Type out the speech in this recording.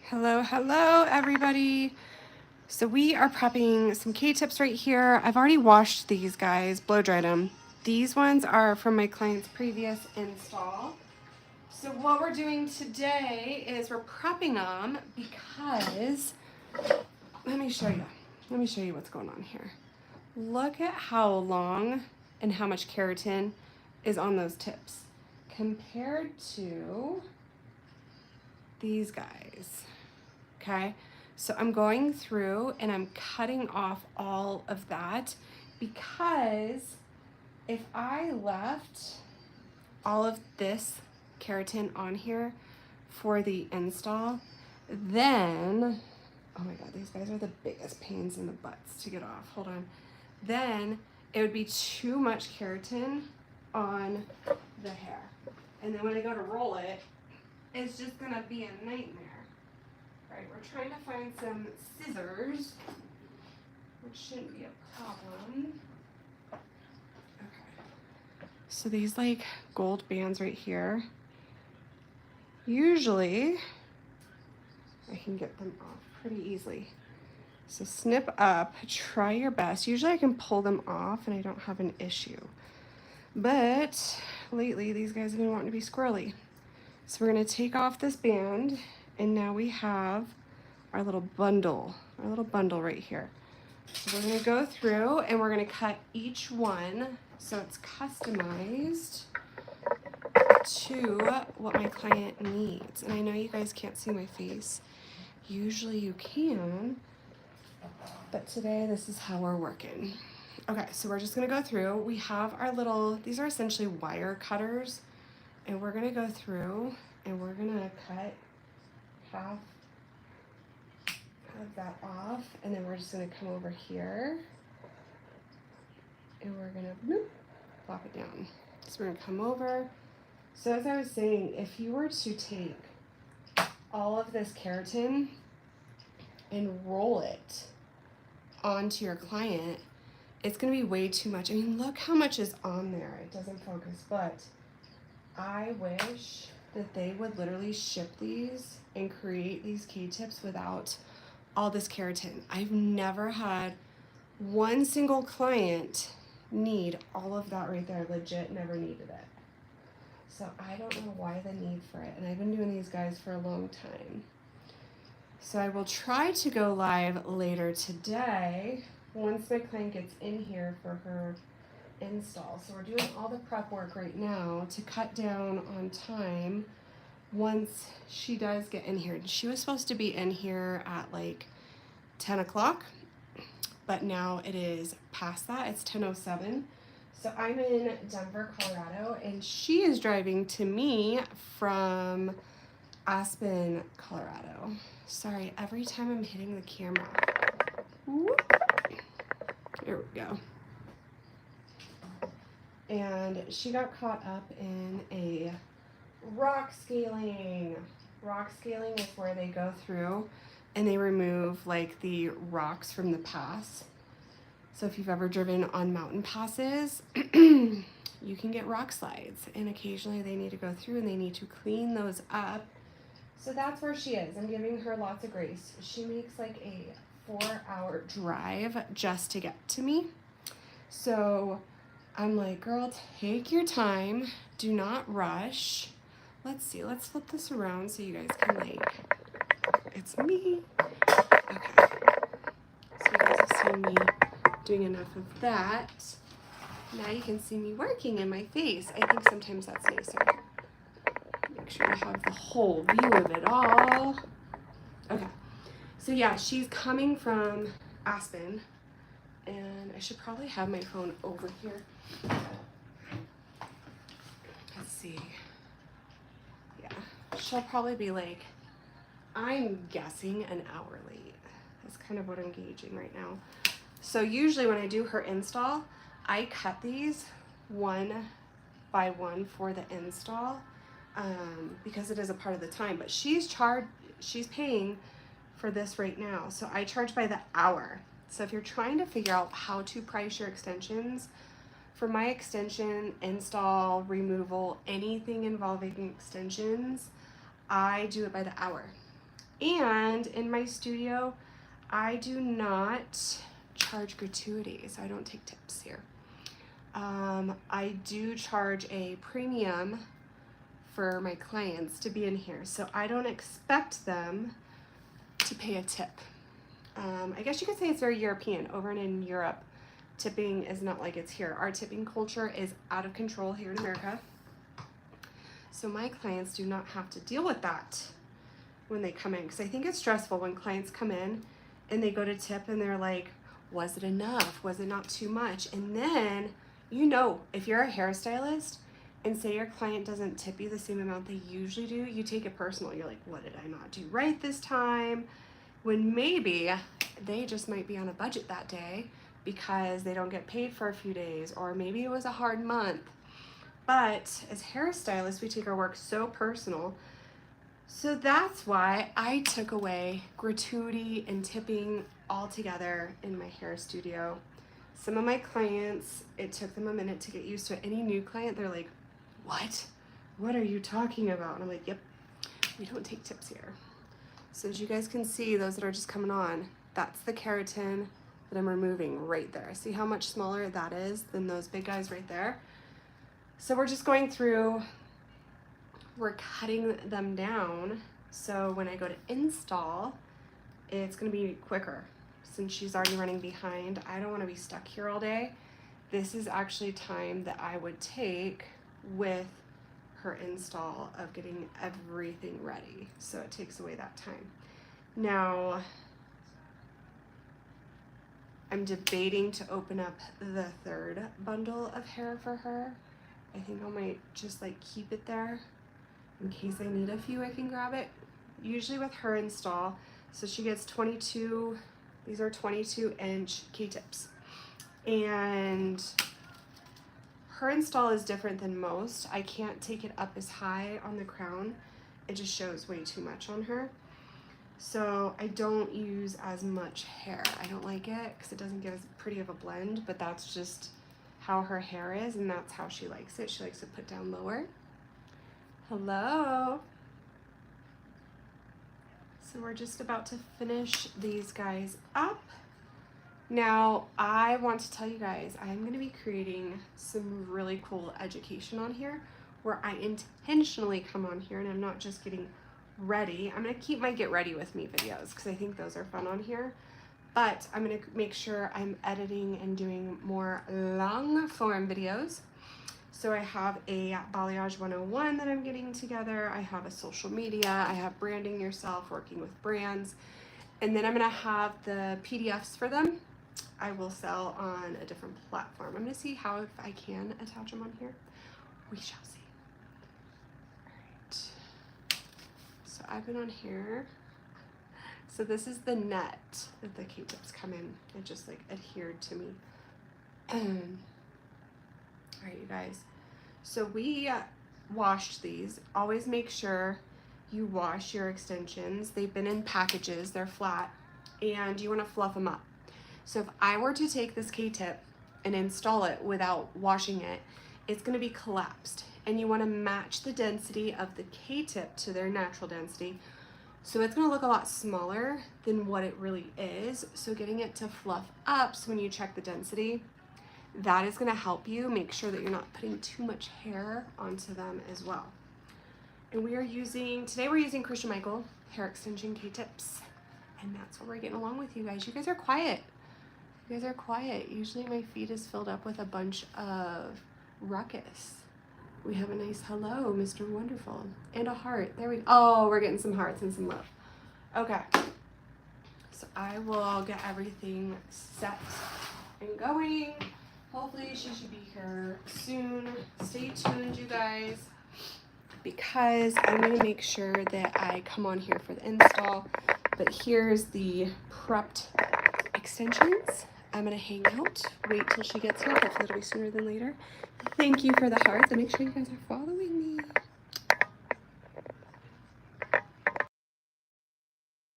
Hello, hello, everybody. So we are prepping some K-tips right here. I've already washed these guys, blow dried them. These ones are from my client's previous install. So what we're doing today is we're prepping them because, let me show you. Let me show you what's going on here. Look at how long and how much keratin is on those tips compared to these guys. Okay, so I'm going through and I'm cutting off all of that because if I left all of this keratin on here for the install, then, oh my God, these guys are the biggest pains in the butts to get off. Hold on. Then it would be too much keratin on the hair. And then when I go to roll it, it's just gonna be a nightmare. Right, we're trying to find some scissors, which shouldn't be a problem. Okay. So these like gold bands right here, usually I can get them off pretty easily. So snip up, try your best. Usually I can pull them off and I don't have an issue. But lately these guys have been wanting to be squirrely. So we're gonna take off this band and now we have our little bundle right here. So we're gonna go through and we're gonna cut each one so it's customized to what my client needs. And I know you guys can't see my face. Usually you can, but today this is how we're working. Okay, so we're just gonna go through. We have our little, these are essentially wire cutters, and we're gonna go through and we're gonna cut half of that off, and then we're just gonna come over here and we're gonna bloop, plop it down. So we're gonna come over. So as I was saying, if you were to take all of this keratin and roll it onto your client, it's gonna be way too much. I mean, look how much is on there. It doesn't focus, but I wish that they would literally ship these and create these K-tips without all this keratin. I've never had one single client need all of that right there. Legit never needed it. So I don't know why the need for it. And I've been doing these guys for a long time. So I will try to go live later today once my client gets in here for her install. So we're doing all the prep work right now to cut down on time once she does get in here. She was supposed to be in here at like 10 o'clock, but now it is past that. It's 10:07. So I'm in Denver, Colorado, and she is driving to me from Aspen, Colorado. Sorry, every time I'm hitting the camera. Whoop. Here we go. And she got caught up in a rock scaling. Rock scaling is where they go through and they remove like the rocks from the pass. So if you've ever driven on mountain passes, you can get rock slides, and occasionally they need to go through and they need to clean those up. So that's where she is. I'm giving her lots of grace. She makes like a 4-hour drive just to get to me. So I'm like, girl, take your time. Do not rush. Let's see, let's flip this around so you guys can like, it's me. Okay, so you guys have seen me doing enough of that. Now you can see me working in my face. I think sometimes that's nicer. Make sure you have the whole view of it all. Okay, so yeah, she's coming from Aspen, and I should probably have my phone over here. Let's see. Yeah, she'll probably be like, I'm guessing an hour late. That's kind of what I'm gauging right now. So usually when I do her install, I cut these one by one for the install because it is a part of the time. But she's paying for this right now. So I charge by the hour. So if you're trying to figure out how to price your extensions, for my extension, install, removal, anything involving extensions, I do it by the hour. And in my studio, I do not charge gratuities. I don't take tips here. I do charge a premium for my clients to be in here, so I don't expect them to pay a tip. I guess you could say it's very European. Over and in Europe, tipping is not like it's here. Our tipping culture is out of control here in America. So my clients do not have to deal with that when they come in, because I think it's stressful when clients come in and they go to tip and they're like, was it enough? Was it not too much? And then, you know, if you're a hairstylist and say your client doesn't tip you the same amount they usually do, you take it personal. You're like, what did I not do right this time? When maybe they just might be on a budget that day because they don't get paid for a few days, or maybe it was a hard month. But as hairstylists, we take our work so personal. So that's why I took away gratuity and tipping altogether in my hair studio. Some of my clients, it took them a minute to get used to it. Any new client, they're like, what? What are you talking about? And I'm like, yep, we don't take tips here. So as you guys can see, those that are just coming on, that's the keratin that I'm removing right there. See how much smaller that is than those big guys right there? So we're just going through, we're cutting them down. So when I go to install, it's gonna be quicker. Since she's already running behind, I don't wanna be stuck here all day. This is actually time that I would take with her install of getting everything ready. So it takes away that time. Now, I'm debating to open up the third bundle of hair for her. I think I might just like keep it there in case I need a few, I can grab it. Usually with her install, so she gets 22, these are 22-inch K-tips. And her install is different than most. I can't take it up as high on the crown. It just shows way too much on her. So I don't use as much hair. I don't like it because it doesn't give as pretty of a blend, but that's just how her hair is, and that's how she likes it. She likes it put down lower. Hello. So we're just about to finish these guys up. Now, I want to tell you guys, I'm going to be creating some really cool education on here where I intentionally come on here and I'm not just getting ready. I'm going to keep my get ready with me videos because I think those are fun on here. But I'm going to make sure I'm editing and doing more long form videos. So I have a balayage 101 that I'm getting together. I have a social media. I have branding yourself, working with brands. And then I'm going to have the PDFs for them. I will sell on a different platform. I'm going to see how if I can attach them on here. We shall see. All right. So I've been on here. So this is the net that the K-tips come in. It just like adhered to me. All right, you guys. So we washed these. Always make sure you wash your extensions. They've been in packages. They're flat. And you want to fluff them up. So if I were to take this K-tip and install it without washing it, it's going to be collapsed. And you want to match the density of the K-tip to their natural density. So it's going to look a lot smaller than what it really is. So getting it to fluff up, so when you check the density, that is going to help you make sure that you're not putting too much hair onto them as well. And we are using, today we're using Christian Michael hair extension K-tips. And that's what we're getting along with, you guys. You guys are quiet. You guys are quiet. Usually my feed is filled up with a bunch of ruckus. We have a nice hello, Mr. Wonderful. And a heart. There we go. Oh, we're getting some hearts and some love. Okay. So I will get everything set and going. Hopefully she should be here soon. Stay tuned, you guys, because I'm going to make sure that I come on here for the install. But here's the prepped extensions. I'm going to hang out, wait till she gets here. Hopefully it'll be sooner than later. Thank you for the hearts, and make sure you guys are following